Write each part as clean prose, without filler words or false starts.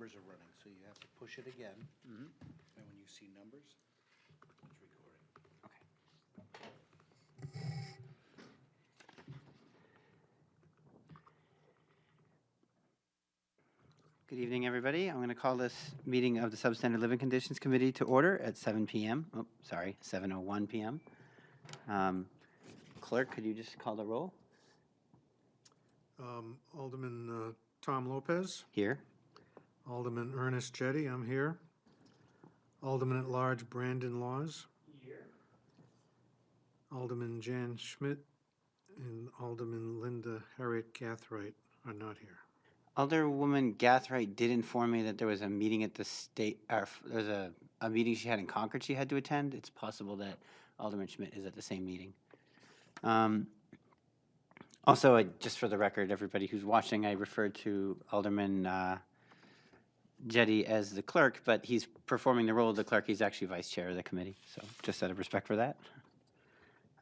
numbers are running, so you have to push it again. Mhm. And when you see numbers, it's recording. Okay. Good evening, everybody. I'm going to call this meeting of the Substandard Living Conditions Committee to order at 7 p.m. Oh, sorry, 7:01 p.m. Clerk, could you just call the roll? Alderman Tom Lopez, Here. Alderman Ernest Jetty, I'm here. Alderman at Large Brandon Laws. Here. Alderman Jan Schmidt and Alderman Linda Harriet Gathright are not here. Alderwoman Gathright did inform me that there was a meeting at the state, there's a meeting she had in Concord she had to attend. It's possible that Alderman Schmidt is at the same meeting. Also, just for the record, everybody who's watching, I referred to Alderman Jetty as the clerk, but he's performing the role of the clerk. He's actually vice chair of the committee, so just out of respect for that.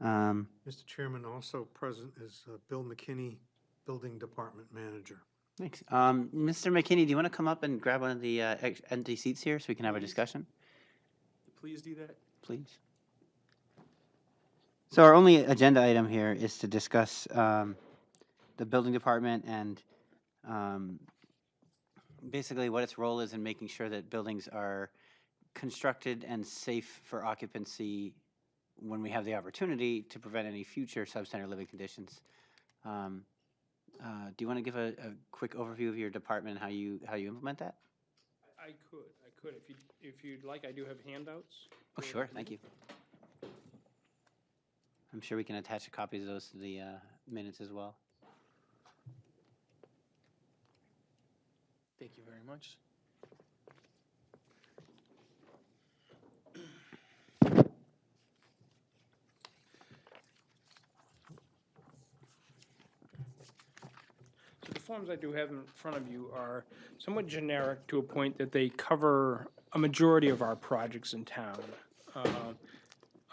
Mr. Chairman, also present is Bill McKinney, Building Department Manager. Thanks. Mr. McKinney, do you want to come up and grab one of the empty seats here so we can have a discussion? Please do that. Please. So our only agenda item here is to discuss the building department and basically what its role is in making sure that buildings are constructed and safe for occupancy when we have the opportunity to prevent any future substandard living conditions. Do you want to give a quick overview of your department and how you implement that? I could. If you'd like, I do have handouts. Oh, sure. Thank you. I'm sure we can attach copies of those to the minutes as well. Thank you very much. So the forms I do have in front of you are somewhat generic to a point that they cover a majority of our projects in town.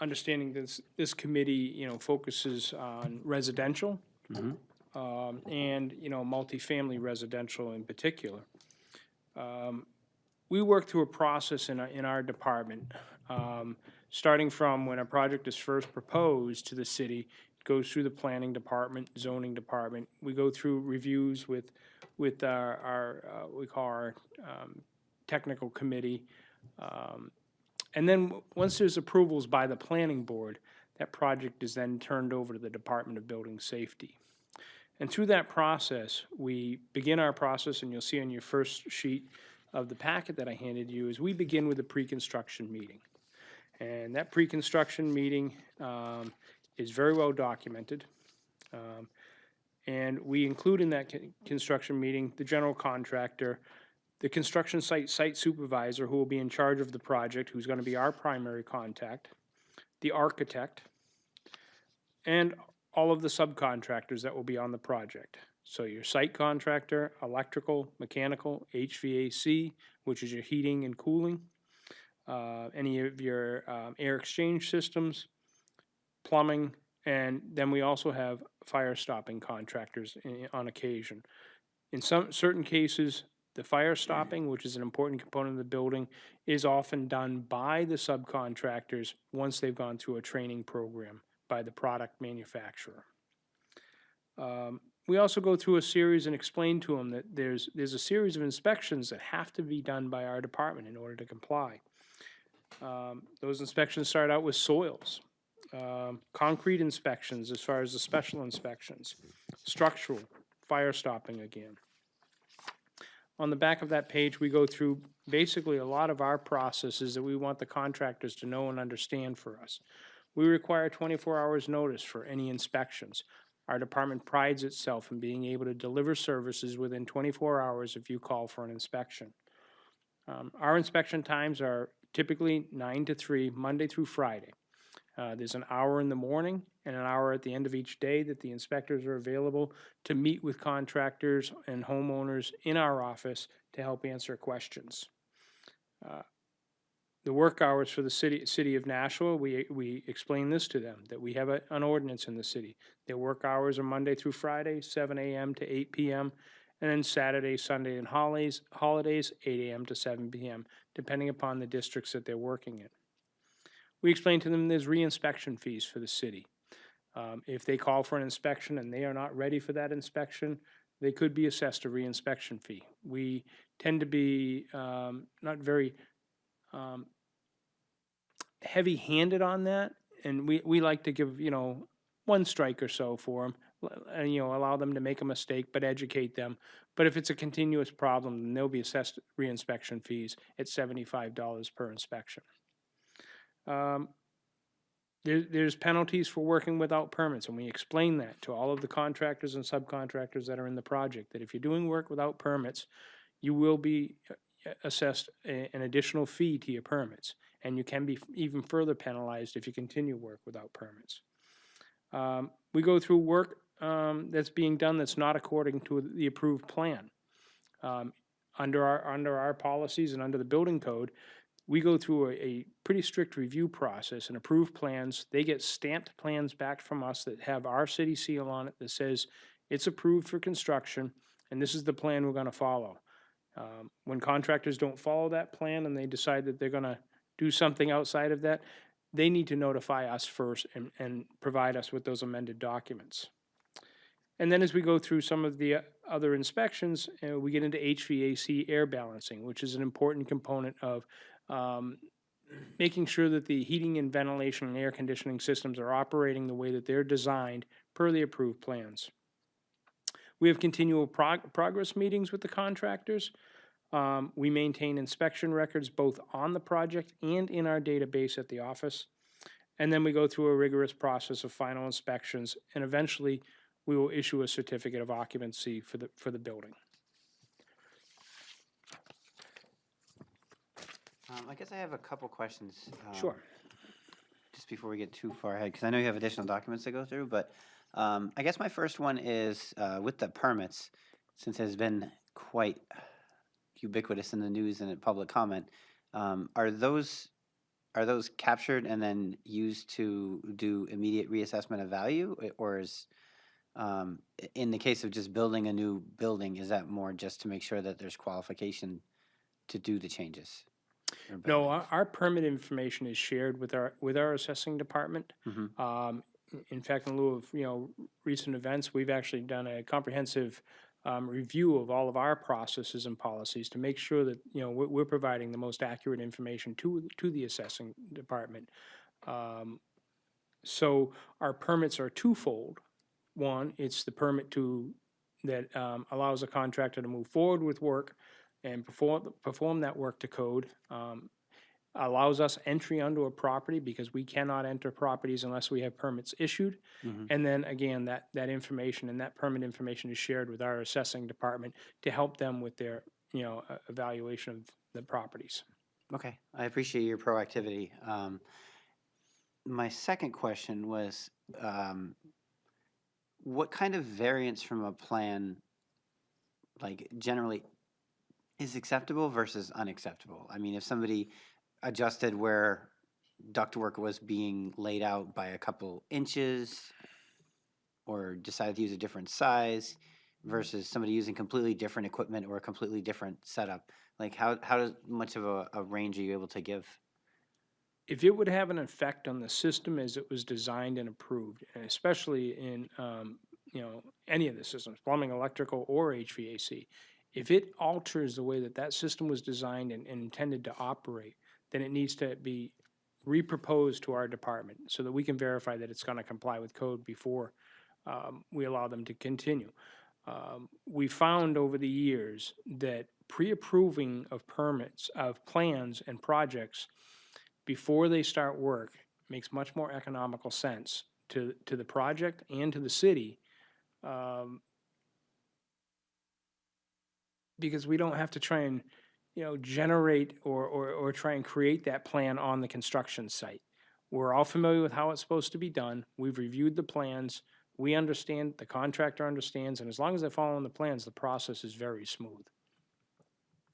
Understanding this committee, focuses on residential, and, multifamily residential in particular. We work through a process in our department, starting from when a project is first proposed to the city. It goes through the planning department, zoning department. We go through reviews with our we call our technical committee. And then once there's approvals by the planning board, that project is then turned over to the Department of Building Safety. And through that process, we begin our process, and you'll see on your first sheet of the packet that I handed you, is we begin with a pre-construction meeting. And that pre-construction meeting is very well documented. And we include in that construction meeting the general contractor, the construction site supervisor who will be in charge of the project, who's going to be our primary contact, the architect, and all of the subcontractors that will be on the project. So your site contractor, electrical, mechanical, HVAC, which is your heating and cooling, any of your air exchange systems, plumbing, and then we also have fire stopping contractors on occasion. In certain cases, the fire stopping, which is an important component of the building, is often done by the subcontractors once they've gone through a training program by the product manufacturer. We also go through a series and explain to them that there's a series of inspections that have to be done by our department in order to comply. Those inspections start out with soils, concrete inspections as far as the special inspections, structural, fire stopping again. On the back of that page, we go through basically a lot of our processes that we want the contractors to know and understand for us. We require 24 hours notice for any inspections. Our department prides itself in being able to deliver services within 24 hours if you call for an inspection. Our inspection times are typically 9 to 3, Monday through Friday. There's an hour in the morning and an hour at the end of each day that the inspectors are available to meet with contractors and homeowners in our office to help answer questions. The work hours for the city of Nashua, we explain this to them, that we have an ordinance in the city. Their work hours are Monday through Friday, 7 a.m. to 8 p.m., And then Saturday, Sunday, and holidays, 8 a.m. to 7 p.m., depending upon the districts that they're working in. We explain to them there's reinspection fees for the city. If they call for an inspection and they are not ready for that inspection, they could be assessed a reinspection fee. We tend to be not very heavy-handed on that, and we like to give, one strike or so for them, and, allow them to make a mistake, but educate them. But if it's a continuous problem, then they'll be assessed reinspection fees at $75 per inspection. There's penalties for working without permits, and we explain that to all of the contractors and subcontractors that are in the project, that if you're doing work without permits, you will be assessed an additional fee to your permits, and you can be even further penalized if you continue work without permits. We go through work that's being done that's not according to the approved plan. Under our policies and under the building code, we go through a pretty strict review process and approve plans. They get stamped plans back from us that have our city seal on it that says it's approved for construction, and this is the plan we're going to follow. When contractors don't follow that plan and they decide that they're going to do something outside of that, they need to notify us first and provide us with those amended documents. And then as we go through some of the other inspections, we get into HVAC air balancing, which is an important component of making sure that the heating and ventilation and air conditioning systems are operating the way that they're designed per the approved plans. We have continual progress meetings with the contractors. We maintain inspection records both on the project and in our database at the office. And then we go through a rigorous process of final inspections, and eventually we will issue a certificate of occupancy for the building. I guess I have a couple questions. Sure. Just before we get too far ahead, because I know you have additional documents to go through, but I guess my first one is with the permits, since it has been quite ubiquitous in the news and in public comment, are those captured and then used to do immediate reassessment of value, or is in the case of just building a new building, is that more just to make sure that there's qualification to do the changes? No, our permit information is shared with our assessing department. In fact, in lieu of recent events, we've actually done a comprehensive review of all of our processes and policies to make sure that we're providing the most accurate information to the assessing department. So our permits are twofold. One, it's the permit that allows a contractor to move forward with work and perform that work to code, allows us entry onto a property because we cannot enter properties unless we have permits issued. And then again, that information and that permit information is shared with our assessing department to help them with their evaluation of the properties. Okay, I appreciate your proactivity. My second question was, what kind of variance from a plan, like generally, is acceptable versus unacceptable? I mean, if somebody adjusted where ductwork was being laid out by a couple inches, or decided to use a different size, versus somebody using completely different equipment or a completely different setup, like how much of a range are you able to give? If it would have an effect on the system as it was designed and approved, and especially in any of the systems, plumbing, electrical, or HVAC, if it alters the way that system was designed and intended to operate, then it needs to be reproposed to our department so that we can verify that it's going to comply with code before we allow them to continue. We found over the years that pre-approving of permits, of plans and projects before they start work makes much more economical sense to the project and to the city, because we don't have to try and generate or try and create that plan on the construction site. We're all familiar with how it's supposed to be done. We've reviewed the plans. We understand, the contractor understands, and as long as they're following the plans, the process is very smooth.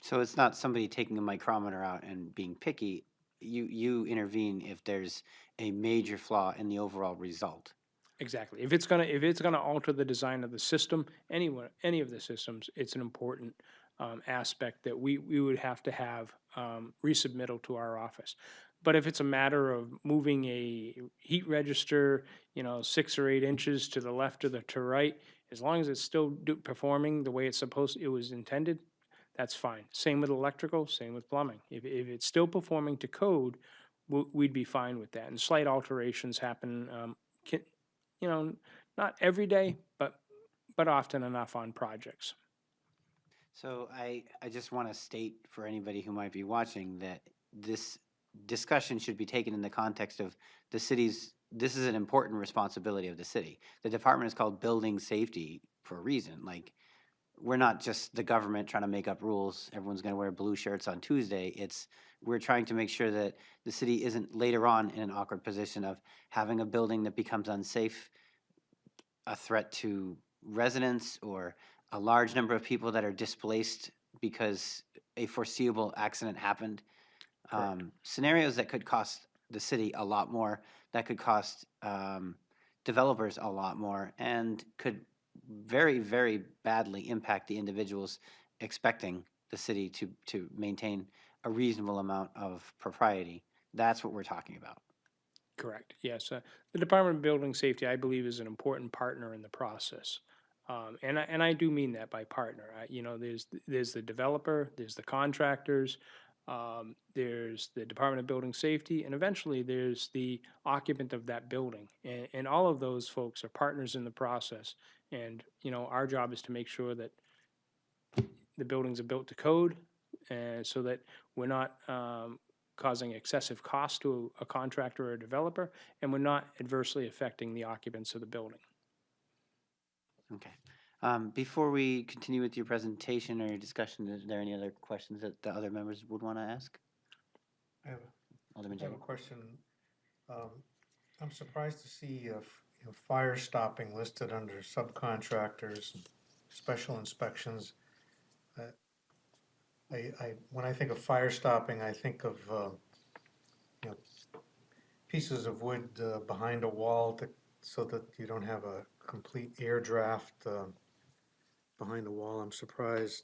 So it's not somebody taking a micrometer out and being picky. You intervene if there's a major flaw in the overall result. Exactly. If it's gonna alter the design of the system, any of the systems, it's an important aspect that we would have to have resubmittal to our office. But if it's a matter of moving a heat register, 6 or 8 inches to the left or to right, as long as it's still performing the way it was intended, that's fine. Same with electrical, same with plumbing. If it's still performing to code, we'd be fine with that. And slight alterations happen, can, you know, not every day, but often enough on projects. So I just want to state for anybody who might be watching that this discussion should be taken in the context of the city's, this is an important responsibility of the city. The department is called Building Safety for a reason. Like, we're not just the government trying to make up rules. Everyone's going to wear blue shirts on Tuesday. We're trying to make sure that the city isn't later on in an awkward position of having a building that becomes unsafe, a threat to residents, or a large number of people that are displaced because a foreseeable accident happened. Scenarios that could cost the city a lot more, that could cost developers a lot more, and could very, very badly impact the individuals expecting the city to maintain a reasonable amount of propriety. That's what we're talking about. Correct. Yes. The Department of Building Safety, I believe, is an important partner in the process. And I do mean that by partner. There's the developer, there's the contractors, there's the Department of Building Safety, and eventually there's the occupant of that building. And all of those folks are partners in the process. And, our job is to make sure that the buildings are built to code, and so that we're not causing excessive cost to a contractor or a developer, and we're not adversely affecting the occupants of the building. Okay. Before we continue with your presentation or your discussion, is there any other questions that the other members would want to ask? I have Alderman I have a Jennings? question. I'm surprised to see fire stopping listed under subcontractors, and special inspections. When I think of fire stopping, I think of pieces of wood behind a wall so that you don't have a complete air draft behind the wall. I'm surprised.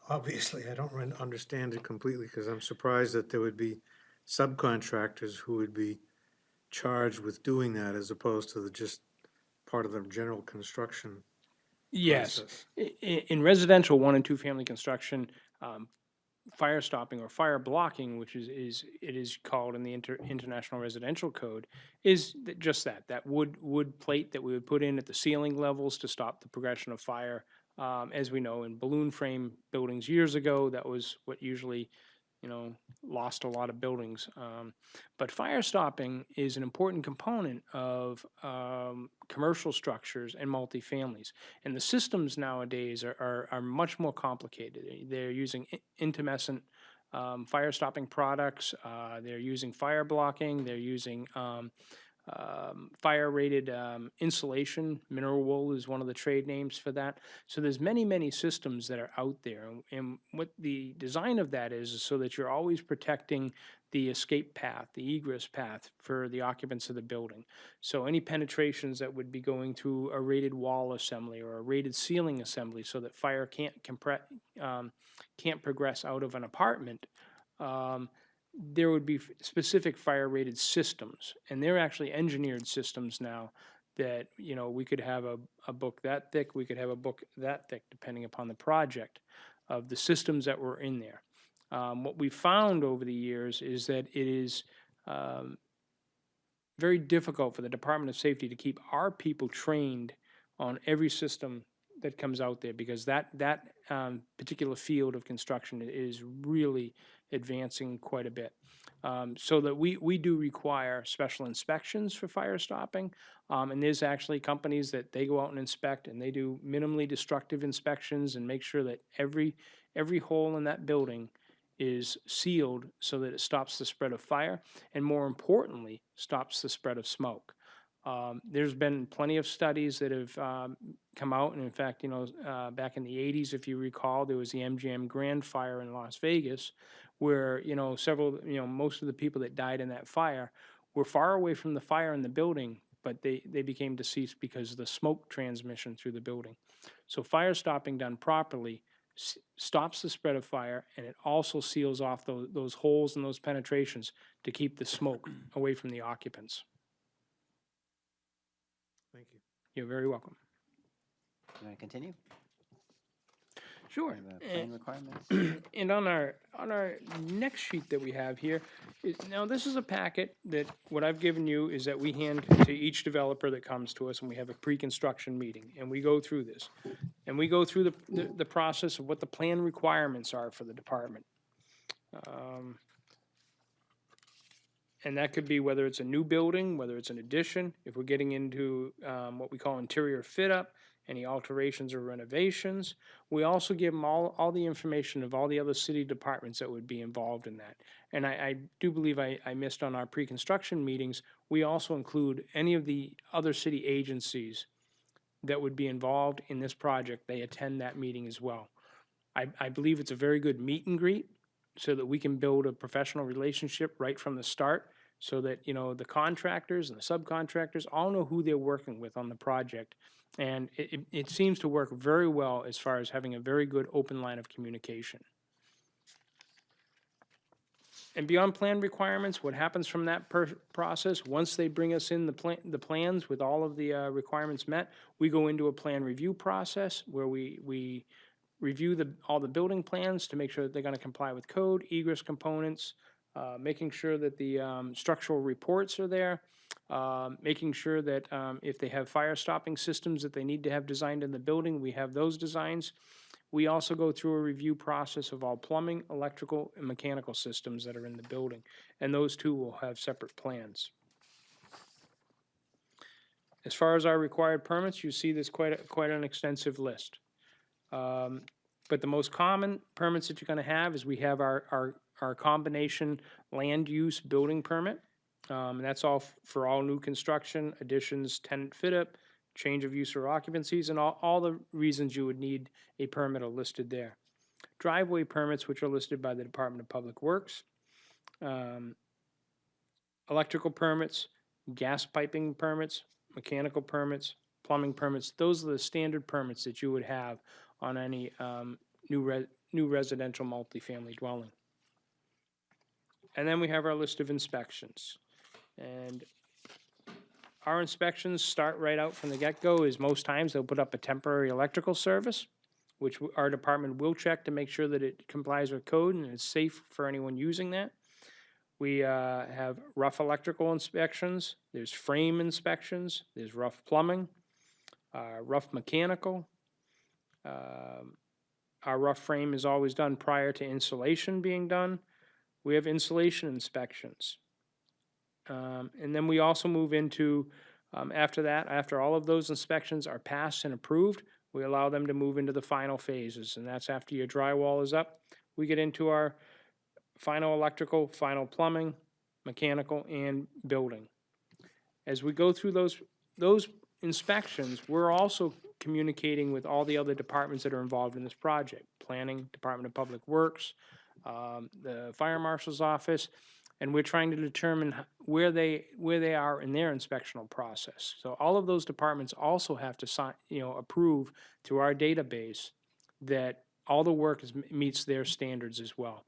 Obviously, I don't understand it completely, because I'm surprised that there would be subcontractors who would be charged with doing that as opposed to just part of the general construction Yes. process. In residential 1 and 2 family construction, fire stopping or fire blocking, which it is called in the International Residential Code, is just that wood plate that we would put in at the ceiling levels to stop the progression of fire. As we know, in balloon frame buildings years ago, that was what usually lost a lot of buildings. But fire stopping is an important component of commercial structures and multifamilies. And the systems nowadays are much more complicated. They're using intumescent fire stopping products. They're using fire blocking. They're using fire rated insulation. Mineral wool is one of the trade names for that. So there's many systems that are out there, and what the design of that is so that you're always protecting the escape path, the egress path for the occupants of the building. So any penetrations that would be going through a rated wall assembly or a rated ceiling assembly, so that fire can't progress out of an apartment. There would be specific fire rated systems, and they're actually engineered systems now that we could have a book that thick, we could have a book that thick, depending upon the project, of the systems that were in there. What we found over the years is that it is very difficult for the Department of Safety to keep our people trained on every system that comes out there, because that particular field of construction is really advancing quite a bit. So that we do require special inspections for fire stopping, and there's actually companies that they go out and inspect, and they do minimally destructive inspections and make sure that every hole in that building is sealed so that it stops the spread of fire, and more importantly, stops the spread of smoke. There's been plenty of studies that have come out, and in fact, back in the 80s, if you recall, there was the MGM Grand Fire in Las Vegas, where most of the people that died in that fire were far away from the fire in the building, but they became deceased because of the smoke transmission through the building. So fire stopping done properly stops the spread of fire, and it also seals off those holes and those penetrations to keep the smoke away from the occupants. Thank you. You're very welcome. You want to continue? Sure. We have, plan requirements. And on our next sheet that we have here, now this is a packet that what I've given you is that we hand to each developer that comes to us, and we have a pre-construction meeting, and we go through this. And we go through the process of what the plan requirements are for the department. And that could be whether it's a new building, whether it's an addition, if we're getting into what we call interior fit-up, any alterations or renovations. We also give them all the information of all the other city departments that would be involved in that. And I do believe I missed on our pre-construction meetings, we also include any of the other city agencies that would be involved in this project. They attend that meeting as well. I believe it's a very good meet and greet so that we can build a professional relationship right from the start, so that, you know, the contractors and the subcontractors all know who they're working with on the project. And it seems to work very well as far as having a very good open line of communication. And beyond plan requirements, what happens from that process, once they bring us in the plans with all of the requirements met, we go into a plan review process where we review all the building plans to make sure that they're going to comply with code, egress components, making sure that the structural reports are there, making sure that if they have fire stopping systems that they need to have designed in the building, we have those designs. We also go through a review process of all plumbing, electrical, and mechanical systems that are in the building, and those two will have separate plans. As far as our required permits, you see there's quite an extensive list. But the most common permits that you're going to have is we have our combination land use building permit. And that's all for all new construction, additions, tenant fit-up, change of use or occupancies, and all the reasons you would need a permit are listed there. Driveway permits, which are listed by the Department of Public Works. Electrical permits, gas piping permits, mechanical permits, plumbing permits. Those are the standard permits that you would have on any new residential multifamily dwelling. And then we have our list of inspections. And our inspections start right out from the get-go. Is most times they'll put up a temporary electrical service, which our department will check to make sure that it complies with code and is safe for anyone using that. We have rough electrical inspections, there's frame inspections, there's rough plumbing, rough mechanical. Our rough frame is always done prior to insulation being done. We have insulation inspections. And then we also move into, after that, after all of those inspections are passed and approved, we allow them to move into the final phases. And that's after your drywall is up. We get into our final electrical, final plumbing, mechanical, and building. As we go through those inspections, we're also communicating with all the other departments that are involved in this project. Planning, Department of Public Works, the Fire Marshal's Office, and we're trying to determine where they are in their inspectional process. So all of those departments also have to sign, approve through our database that all the work meets their standards as well.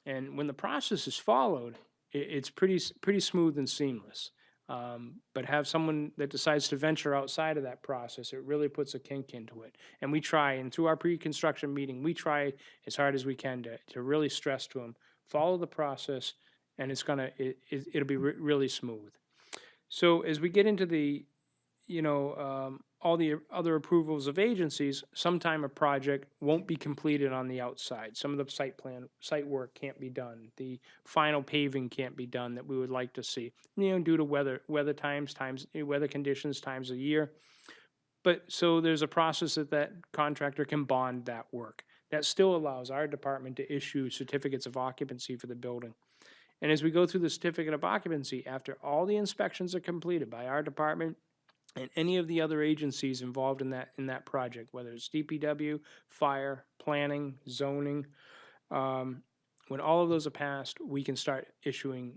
And when the process is followed, it's pretty smooth and seamless. But have someone that decides to venture outside of that process, it really puts a kink into it. And we try, and through our pre-construction meeting, we try as hard as we can to really stress to them, follow the process, and it'll be really smooth. So as we get into the, all the other approvals of agencies, sometime a project won't be completed on the outside. Some of the site work can't be done. The final paving can't be done that we would like to see, due to weather conditions, times of year. But so there's a process that contractor can bond that work. That still allows our department to issue certificates of occupancy for the building. And as we go through the certificate of occupancy, after all the inspections are completed by our department and any of the other agencies involved in that project, whether it's DPW, fire, planning, zoning, when all of those are passed, we can start issuing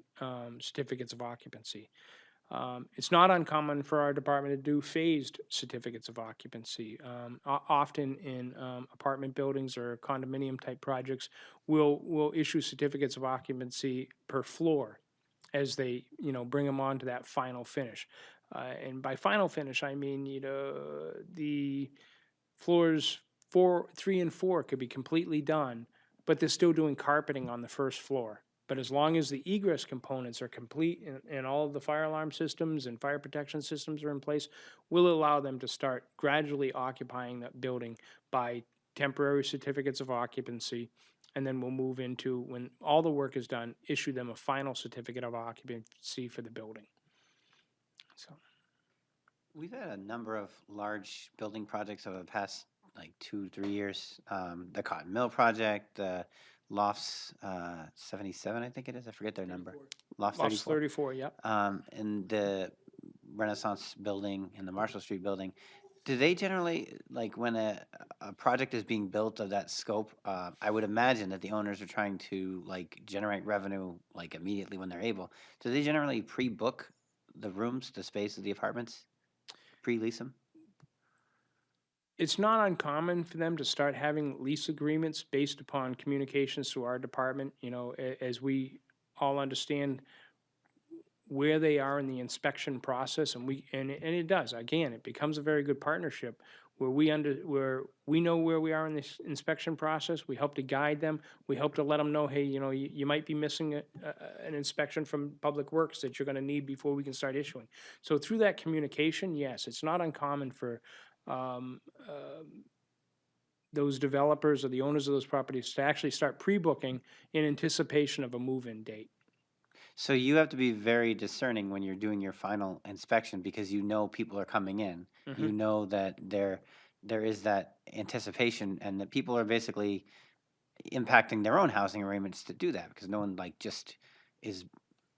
certificates of occupancy. It's not uncommon for our department to do phased certificates of occupancy. Often in apartment buildings or condominium type projects, we'll issue certificates of occupancy per floor as they, bring them on to that final finish. And by final finish, I mean, the floors 3 and 4 could be completely done, but they're still doing carpeting on the first floor. But as long as the egress components are complete and all of the fire alarm systems and fire protection systems are in place, we'll allow them to start gradually occupying that building by temporary certificates of occupancy. And then we'll move into, when all the work is done, issue them a final certificate of occupancy for the building. So, We've had a number of large building projects over the past like 2-3 years. The Cotton Mill project, the Lofts 77, I think it is. I forget their number. Loft Lots 34. 34, yep. And the Renaissance building and the Marshall Street building. Do they generally, like when a project is being built of that scope, I would imagine that the owners are trying to like generate revenue like immediately when they're able. Do they generally pre-book the rooms, the space of the apartments? Pre-lease them? It's not uncommon for them to start having lease agreements based upon communications to our department, as we all understand where they are in the inspection process, and it does. Again, it becomes a very good partnership where we know where we are in this inspection process. We help to guide them. We help to let them know, hey, you might be missing an inspection from Public Works that you're going to need before we can start issuing. So through that communication, yes, it's not uncommon for those developers or the owners of those properties to actually start pre-booking in anticipation of a move-in date. So you have to be very discerning when you're doing your final inspection because you know people are coming in. Mm-hmm. You know that there is that anticipation and that people are basically impacting their own housing arrangements to do that because no one like just is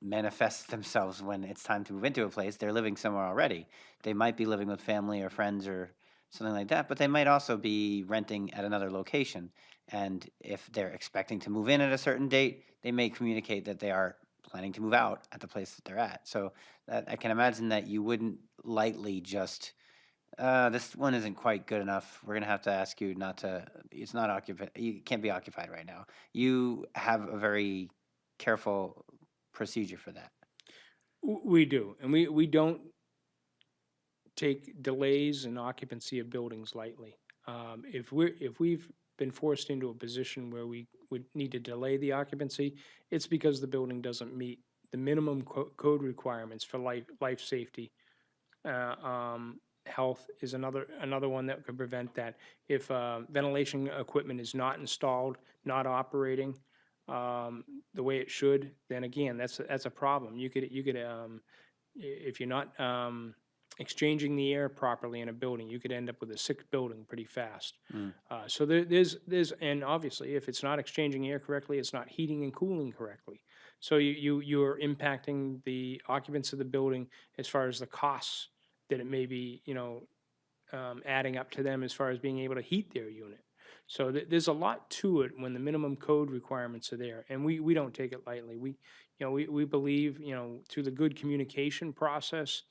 manifests themselves when it's time to move into a place. They're living somewhere already. They might be living with family or friends or something like that, but they might also be renting at another location. And if they're expecting to move in at a certain date, they may communicate that they are planning to move out at the place that they're at. So that, I can imagine that you wouldn't lightly just, this one isn't quite good enough. We're going to have to ask you not to, it's not occupied, you can't be occupied right now. You have a very careful procedure for that. We do, and we don't take delays in occupancy of buildings lightly. If we've been forced into a position where we would need to delay the occupancy, it's because the building doesn't meet the minimum code requirements for life safety. Health is another one that could prevent that. If ventilation equipment is not installed, not operating the way it should, then again, that's a problem. You could if you're not exchanging the air properly in a building, you could end up with a sick building pretty fast. So there's and obviously if it's not exchanging air correctly, it's not heating and cooling correctly. So you're impacting the occupants of the building as far as the costs that it may be, adding up to them as far as being able to heat their unit. So there's a lot to it when the minimum code requirements are there, and we don't take it lightly. We believe, through the good communication process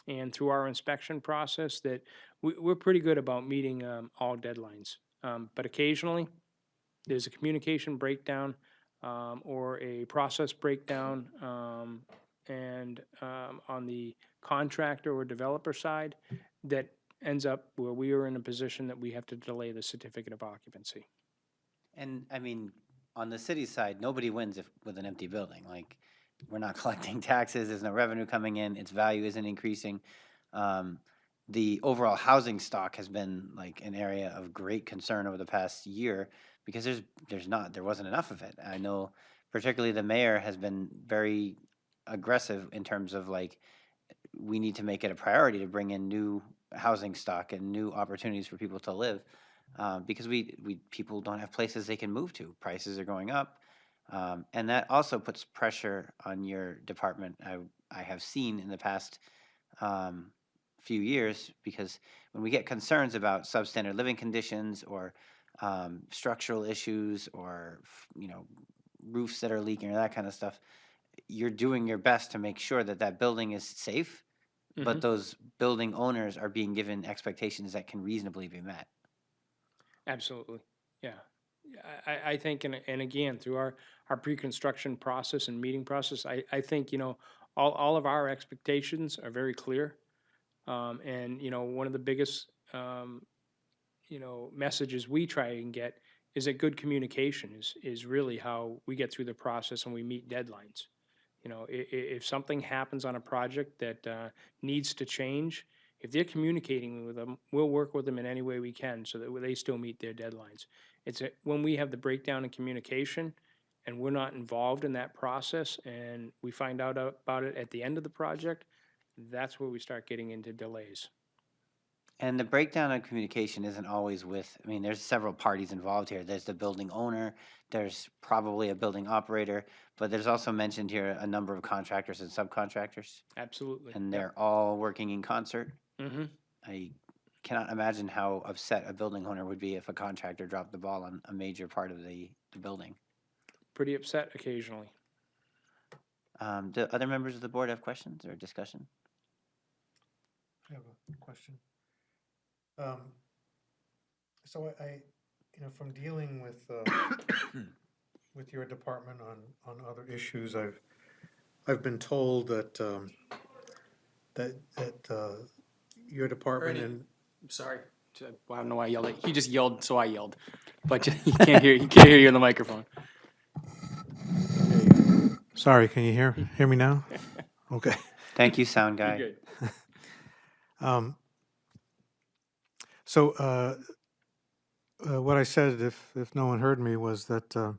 and through our inspection process that we're pretty good about meeting all deadlines. But occasionally, there's a communication breakdown or a process breakdown, and on the contractor or developer side that ends up where we are in a position that we have to delay the certificate of occupancy. And I mean, on the city side, nobody wins with an empty building. Like, we're not collecting taxes, there's no revenue coming in, its value isn't increasing. The overall housing stock has been like an area of great concern over the past year because there wasn't enough of it. I know particularly the mayor has been very aggressive in terms of like, we need to make it a priority to bring in new housing stock and new opportunities for people to live, because people don't have places they can move to. Prices are going up, and that also puts pressure on your department. I have seen in the past few years, because when we get concerns about substandard living conditions or structural issues or roofs that are leaking or that kind of stuff, you're doing your best to make sure that that building is safe, but those building owners are being given expectations that can reasonably be met. Absolutely, yeah. I think, and again, through our pre-construction process and meeting process, I think, all of our expectations are very clear. And, one of the biggest, messages we try and get is that good communication is really how we get through the process and we meet deadlines. If something happens on a project that needs to change, if they're communicating with them, we'll work with them in any way we can so that they still meet their deadlines. When we have the breakdown in communication and we're not involved in that process and we find out about it at the end of the project, that's where we start getting into delays. And the breakdown of communication isn't always there's several parties involved here. There's the building owner, there's probably a building operator, but there's also mentioned here a number of contractors and subcontractors, Absolutely. and they're all working in concert. Mm-hmm. I cannot imagine how upset a building owner would be if a contractor dropped the ball on a major part of the building. Pretty upset occasionally. Do other members of the board have questions or discussion? I have a question. So from dealing with with your department on other issues, I've been told that your department Ernie. and I'm sorry. I don't know why I yelled. He just yelled, so I yelled. But he can't hear. He can't hear you on the microphone. sorry, can you hear me now? Okay. Thank you, sound guy. You're good. So what I said, if no one heard me, was that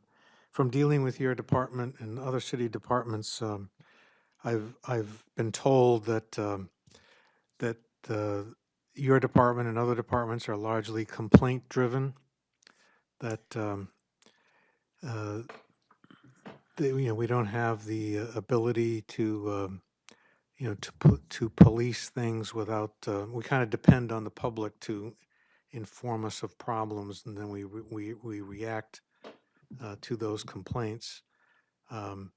from dealing with your department and other city departments, I've been told that your department and other departments are largely complaint driven. That we don't have the ability to to police things without. We kind of depend on the public to inform us of problems, and then we react to those complaints. In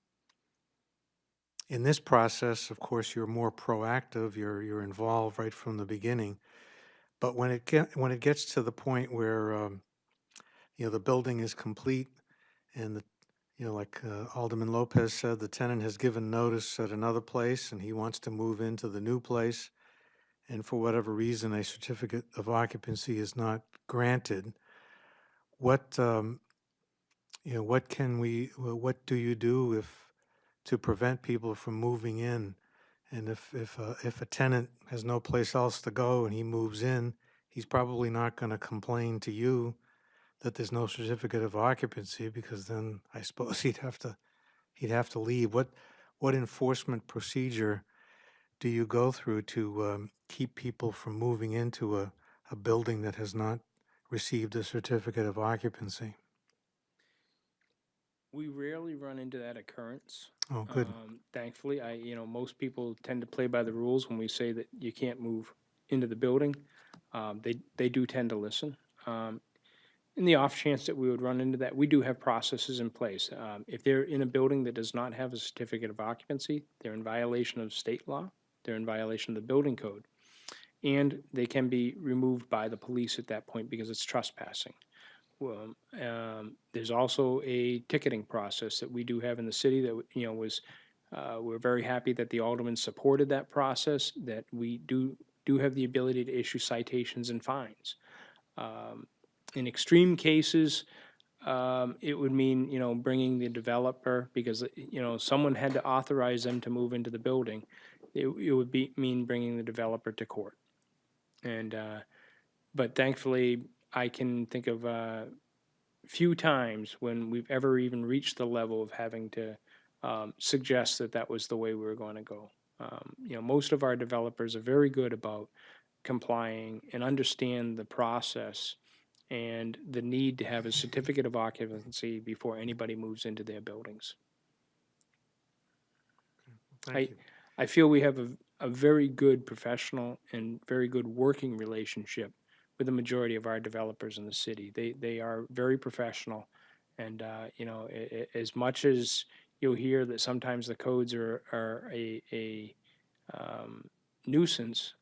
this process, of course, you're more proactive. You're involved right from the beginning. But when it gets to the point where the building is complete, and like Alderman Lopez said, the tenant has given notice at another place, and he wants to move into the new place, and for whatever reason, a certificate of occupancy is not granted. What what do you do to prevent people from moving in? And if a tenant has no place else to go and he moves in, he's probably not going to complain to you that there's no certificate of occupancy, because then I suppose he'd have to leave. What enforcement procedure do you go through to keep people from moving into a building that has not received a certificate of occupancy? We rarely run into that occurrence. Oh, good. Thankfully, most people tend to play by the rules when we say that you can't move into the building. They do tend to listen. In the off chance that we would run into that, we do have processes in place. If they're in a building that does not have a certificate of occupancy, they're in violation of state law, they're in violation of the building code, and they can be removed by the police at that point because it's trespassing. There's also a ticketing process that we do have in the city that was. We're very happy that the aldermen supported that process. That we do have the ability to issue citations and fines. In extreme cases, it would mean bringing the developer, because someone had to authorize them to move into the building. It would mean bringing the developer to court. And but thankfully, I can think of few times when we've ever even reached the level of having to suggest that was the way we were going to go. Most of our developers are very good about complying and understand the process and the need to have a certificate of occupancy before anybody moves into their buildings. Thank you. I feel we have a very good professional and very good working relationship with the majority of our developers in the city. They are very professional, and as much as you'll hear that sometimes the codes are a nuisance,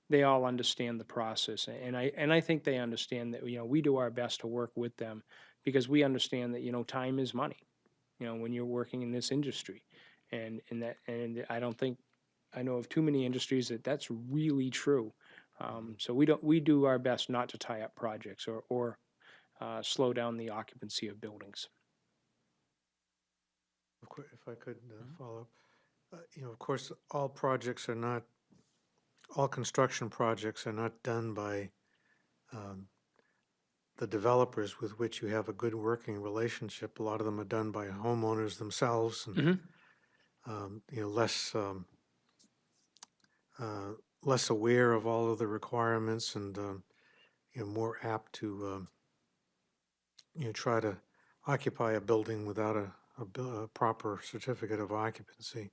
they all understand the process. And I think they understand that, we do our best to work with them because we understand that, time is money, when you're working in this industry. And I don't think I know of too many industries that that's really true. So we do our best not to tie up projects or slow down the occupancy of buildings. If I could follow up, of course, all construction projects are not done by the developers with which you have a good working relationship. A lot of them are done by homeowners themselves, and less aware of all of the requirements, and more apt to try to occupy a building without a proper certificate of occupancy.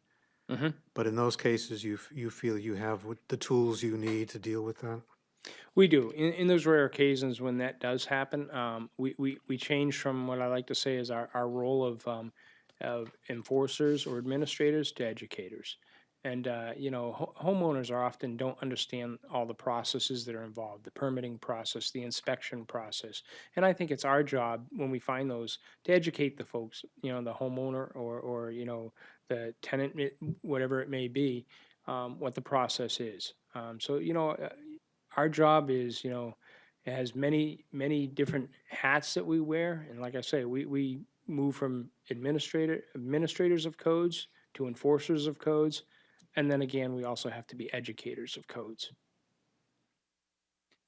But in those cases, you feel you have the tools you need to deal with that? We do. In those rare occasions when that does happen, we change from what I like to say is our role of enforcers or administrators to educators. And, homeowners are often don't understand all the processes that are involved, the permitting process, the inspection process. And I think it's our job when we find those to educate the folks, the homeowner or the tenant, whatever it may be, what the process is. Our job is, it has many different hats that we wear. And like I say, we move from administrators of codes to enforcers of codes. And then again, we also have to be educators of codes.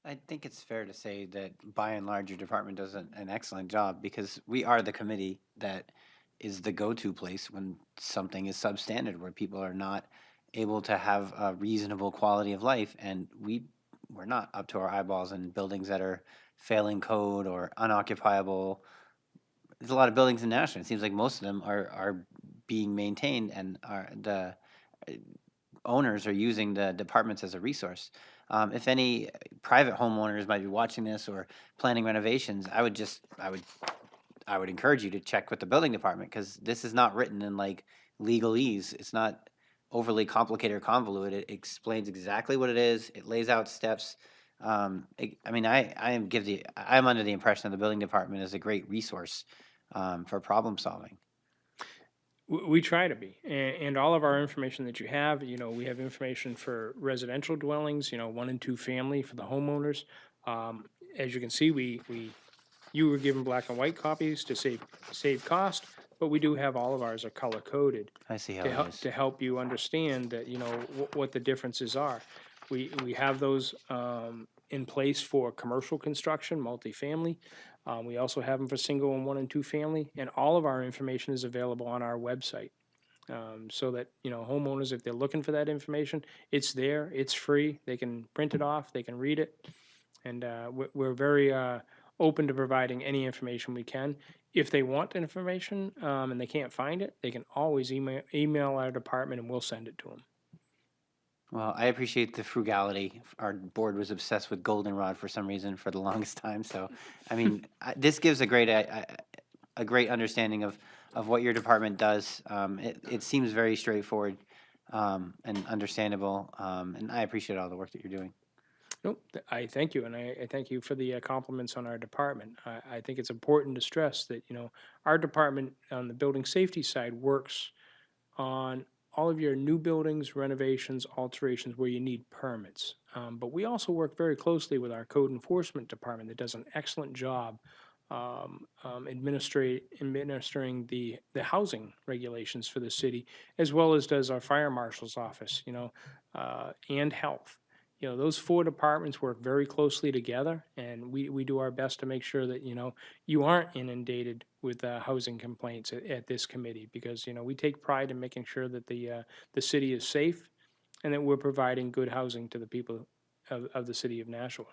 I think it's fair to say that by and large, your department does an excellent job because we are the committee that is the go-to place when something is substandard, where people are not able to have a reasonable quality of life. And we're not up to our eyeballs in buildings that are failing code or unoccupiable. There's a lot of buildings in Nashville. It seems like most of them are being maintained, and the owners are using the departments as a resource. If any private homeowners might be watching this or planning renovations, I would encourage you to check with the building department, because this is not written in like legalese. It's not overly complicated or convoluted. It explains exactly what it is. It lays out steps. I'm under the impression that the building department is a great resource for problem solving. We try to be, and all of our information that you have, we have information for residential dwellings, 1 and 2 family for the homeowners. As you can see, you were given black and white copies to save cost, but we do have all of ours are color coded. I see how it is. To help you understand that, what the differences are. We have those in place for commercial construction, multifamily. We also have them for single and 1 and 2 family, and all of our information is available on our website. So that, homeowners, if they're looking for that information, it's there, it's free, they can print it off, they can read it. And we're very open to providing any information we can. If they want information and they can't find it, they can always email our department and we'll send it to them. Well, I appreciate the frugality. Our board was obsessed with goldenrod for some reason for the longest time. So, this gives a great understanding of what your department does. It seems very straightforward and understandable, and I appreciate all the work that you're doing. Nope, I thank you, and I thank you for the compliments on our department. I think it's important to stress that, our department on the building safety side works on all of your new buildings, renovations, alterations where you need permits. But we also work very closely with our code enforcement department that does an excellent job administering the housing regulations for the city, as well as does our fire marshal's office, and health. Those 4 departments work very closely together, and we do our best to make sure that, you aren't inundated with housing complaints at this committee, because, we take pride in making sure that the city is safe and that we're providing good housing to the people of the city of Nashua.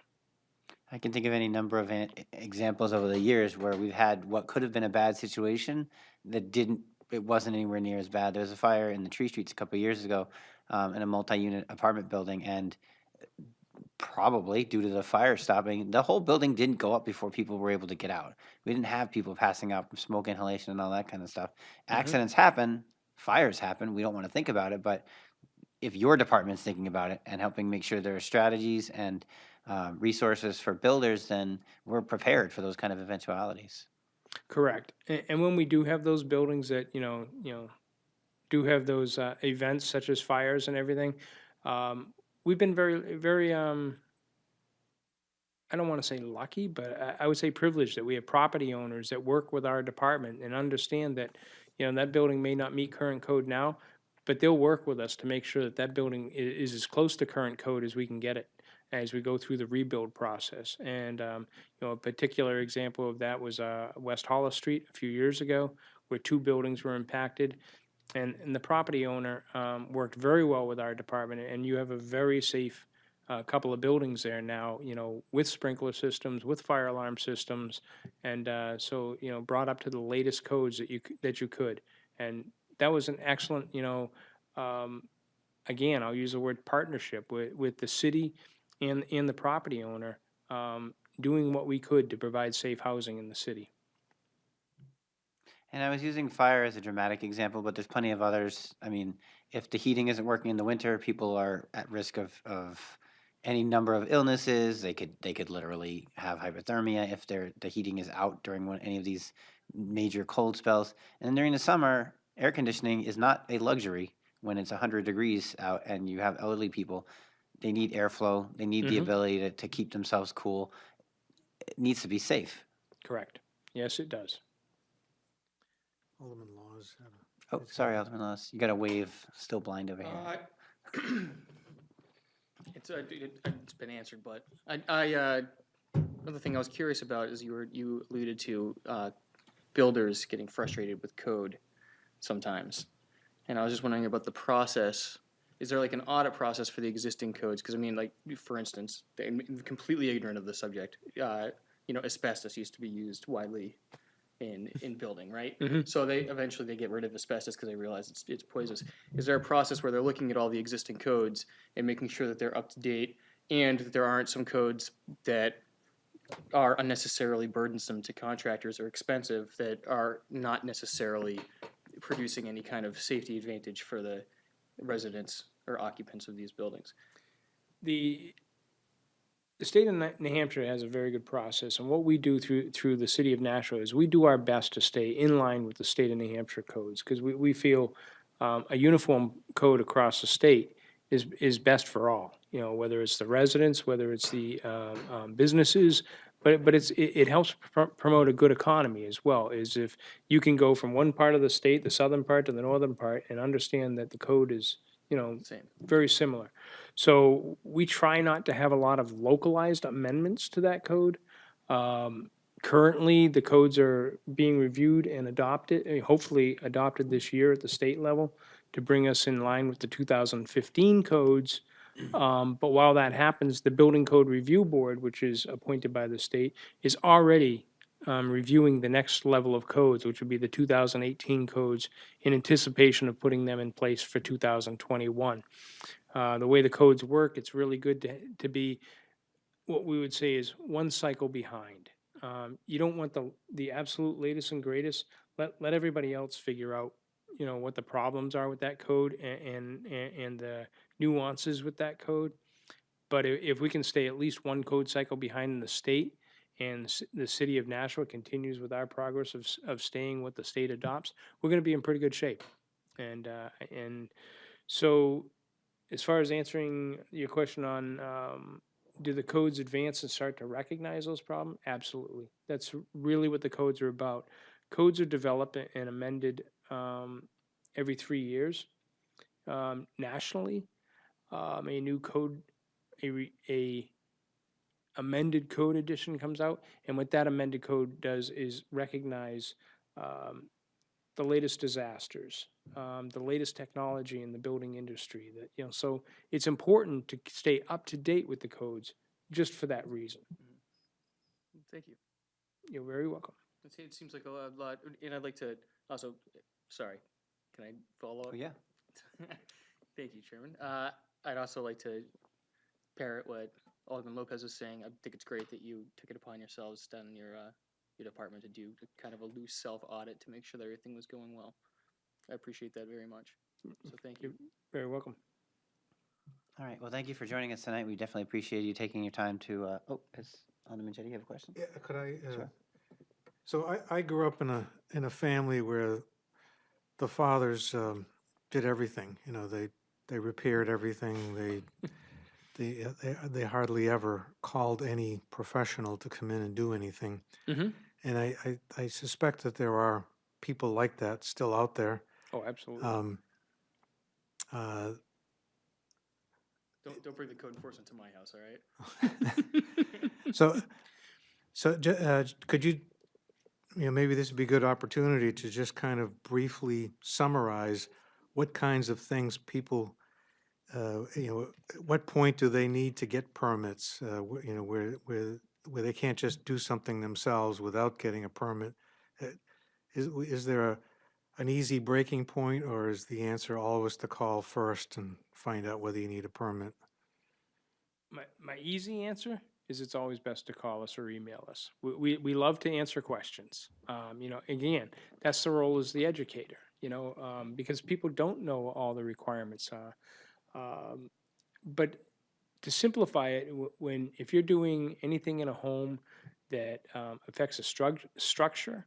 I can think of any number of examples over the years where we've had what could have been a bad situation it wasn't anywhere near as bad. There was a fire in the Tree Streets a couple of years ago in a multi-unit apartment building, and probably due to the fire stopping, the whole building didn't go up before people were able to get out. We didn't have people passing out from smoke inhalation and all that kind of stuff. Accidents happen, fires happen. We don't want to think about it, but if your department's thinking about it and helping make sure there are strategies and resources for builders, then we're prepared for those kind of eventualities. Correct. And when we do have those buildings that, do have those events such as fires and everything, we've been very, very, I don't want to say lucky, but I would say privileged that we have property owners that work with our department and understand that, that building may not meet current code now, but they'll work with us to make sure that that building is as close to current code as we can get it as we go through the rebuild process. And, a particular example of that was West Hollis Street a few years ago, where 2 buildings were impacted. And the property owner worked very well with our department, and you have a very safe couple of buildings there now, with sprinkler systems, with fire alarm systems, and so, brought up to the latest codes that you could. And that was an excellent, again, I'll use the word partnership with the city and the property owner, doing what we could to provide safe housing in the city. And I was using fire as a dramatic example, but there's plenty of others. I mean, if the heating isn't working in the winter, people are at risk of any number of illnesses. They could literally have hypothermia if the heating is out during any of these major cold spells. And during the summer, air conditioning is not a luxury when it's 100 degrees out and you have elderly people. They need airflow. They need the ability to keep themselves cool. It needs to be safe. Correct. Yes, it does. Alderman Laws. Oh, sorry, Alderman Lewis. You got a wave. Still blind over here. It's been answered, but another thing I was curious about is you alluded to builders getting frustrated with code sometimes, and I was just wondering about the process. Is there like an audit process for the existing codes? Because I mean, like for instance, I'm completely ignorant of the subject. Asbestos used to be used widely in building, right? So they eventually get rid of asbestos because they realize it's poisonous. Is there a process where they're looking at all the existing codes and making sure that they're up to date and that there aren't some codes that are unnecessarily burdensome to contractors or expensive that are not necessarily producing any kind of safety advantage for the residents or occupants of these buildings? The state of New Hampshire has a very good process, and what we do through the city of Nashua is we do our best to stay in line with the state of New Hampshire codes, because we feel a uniform code across the state is best for all, whether it's the residents, whether it's the businesses, but it helps promote a good economy as well, is if you can go from one part of the state, the southern part, to the northern part, and understand that the code is, Same. very similar. So we try not to have a lot of localized amendments to that code. Currently, the codes are being reviewed and adopted, hopefully adopted this year at the state level to bring us in line with the 2015 codes. But while that happens, the Building Code Review Board, which is appointed by the state, is already reviewing the next level of codes, which would be the 2018 codes, in anticipation of putting them in place for 2021. The way the codes work, it's really good to be what we would say is one cycle behind. You don't want the absolute latest and greatest. Let everybody else figure out, what the problems are with that code and the nuances with that code. But if we can stay at least one code cycle behind in the state, and the city of Nashua continues with our progress of staying what the state adopts, we're going to be in pretty good shape. And so, as far as answering your question on do the codes advance and start to recognize those problems? Absolutely. That's really what the codes are about. Codes are developed and amended every 3 years nationally. A new code, a amended code edition comes out, and what that amended code does is recognize the latest disasters, the latest technology in the building industry. So it's important to stay up to date with the codes just for that reason. Thank you. You're very welcome. It seems like a lot, and I'd like to also, sorry, can I follow up? Oh, yeah. Thank you, Chairman. I'd also like to parrot what Alderman Lopez was saying, I think it's great that you took it upon yourselves down in your department to do kind of a loose self-audit to make sure that everything was going well. I appreciate that very much. So thank you. Very welcome. All right, well, thank you for joining us tonight. We definitely appreciate you taking your time to, does Alderman Jettie have a question? Yeah, could I? Sure. So I grew up in a family where the fathers did everything. You know, they repaired everything. They hardly ever called any professional to come in and do anything. Mm-hmm. And I suspect that there are people like that still out there. Oh, absolutely. Uh, Don't bring the code enforcement to my house, all right? so could you, maybe this would be a good opportunity to just kind of briefly summarize what kinds of things people, at what point do they need to get permits, where they can't just do something themselves without getting a permit? Uh, Is there an easy breaking point, or is the answer always to call first and find out whether you need a permit? My easy answer is it's always best to call us or email us. We love to answer questions. Again, that's the role as the educator, because people don't know all the requirements. But to simplify it, if you're doing anything in a home that affects a structure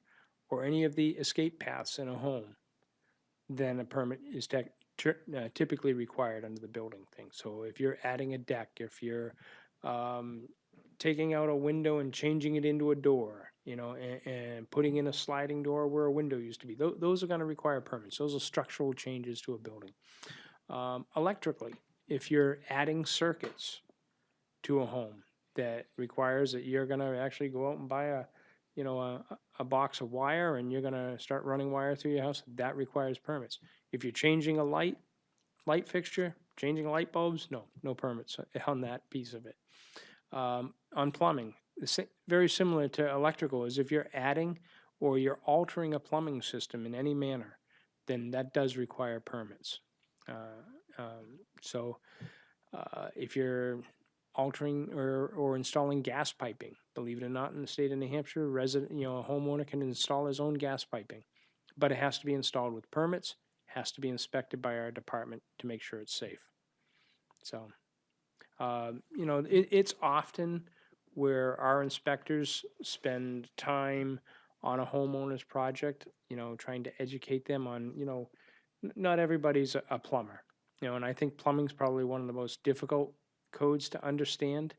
or any of the escape paths in a home, then a permit is typically required under the building thing. So if you're adding a deck, if you're taking out a window and changing it into a door, and putting in a sliding door where a window used to be, those are going to require permits. Those are structural changes to a building. Electrically, if you're adding circuits to a home that requires that you're going to actually go out and buy a box of wire and you're going to start running wire through your house, that requires permits. If you're changing a light fixture, changing light bulbs, no permits on that piece of it. On plumbing, very similar to electrical, is if you're adding or you're altering a plumbing system in any manner, then that does require permits. If you're altering or installing gas piping, believe it or not, in the state of New Hampshire, a homeowner can install his own gas piping, but it has to be installed with permits, has to be inspected by our department to make sure it's safe. So, it's often where our inspectors spend time on a homeowner's project, trying to educate them on, not everybody's a plumber, and I think plumbing's probably one of the most difficult codes to understand.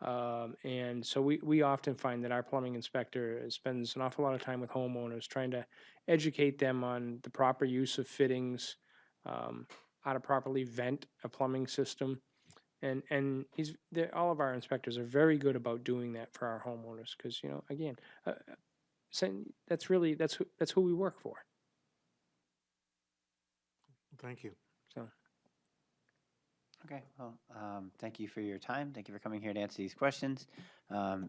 And so we often find that our plumbing inspector spends an awful lot of time with homeowners trying to educate them on the proper use of fittings, how to properly vent a plumbing system. And all of our inspectors are very good about doing that for our homeowners because, again, that's who we work for. Thank you. So. Okay, well, thank you for your time. Thank you for coming here to answer these questions.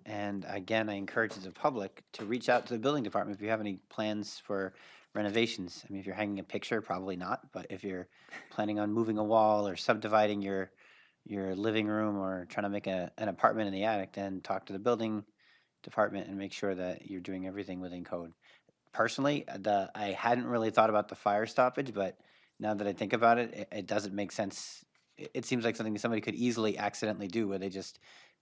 And again, I encourage the public to reach out to the building department if you have any plans for renovations. I mean, if you're hanging a picture, probably not, but if you're planning on moving a wall or subdividing your living room or trying to make an apartment in the attic, then talk to the building department and make sure that you're doing everything within code. Personally, I hadn't really thought about the fire stoppage, but now that I think about it, it doesn't make sense. It seems like something somebody could easily accidentally do where they just,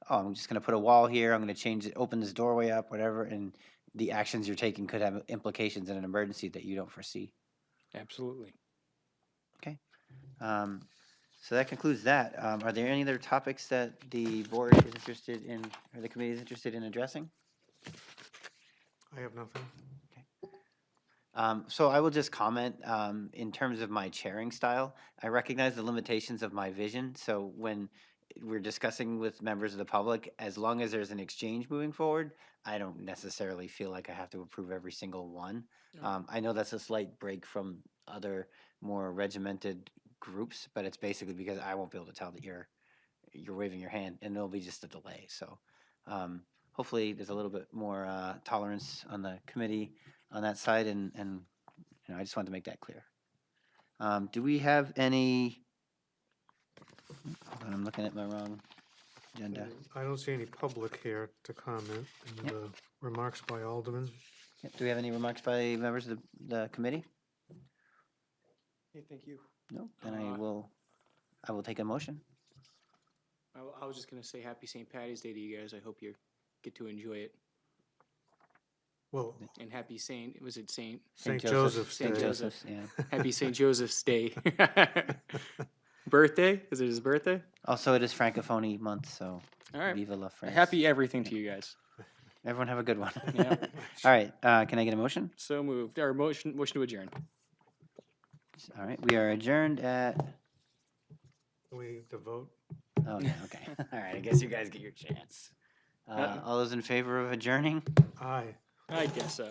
I'm just going to put a wall here, I'm going to change it, open this doorway up, whatever, and the actions you're taking could have implications in an emergency that you don't foresee. Absolutely. Okay. So that concludes that. Are there any other topics that the board is interested in, or the committee is interested in addressing? I have nothing. So I will just comment in terms of my chairing style. I recognize the limitations of my vision. So when we're discussing with members of the public, as long as there's an exchange moving forward, I don't necessarily feel like I have to approve every single one. I know that's a slight break from other more regimented groups, but it's basically because I won't be able to tell that you're waving your hand, and it'll be just a delay. So hopefully there's a little bit more tolerance on the committee on that side, and I just wanted to make that clear. Do we have any? Hold on, I'm looking at my wrong agenda. I don't see any public here to comment. And remarks by Alderman. Yep, do we have any remarks by members of the committee? Hey, thank you. No, then I will take a motion. I was just gonna say Happy St. Patty's Day to you guys. I hope you get to enjoy it. Well, And happy Saint, was it Saint? St. Joseph's St. Day. Joseph. Yeah. Happy St. Joseph's Day. Birthday? Is it his birthday? Also, it is Francophone month, so All right. vive la France. Happy everything to you guys. Everyone have a good one. Yeah. All right, can I get a motion? So moved. Or motion to adjourn. All right, we are adjourned at, We, the vote. oh, yeah, okay. All right, I guess you guys get your chance. All those in favor of adjourning? Aye. I guess so.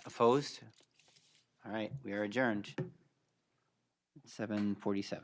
Opposed? All right, we are adjourned. 7:47.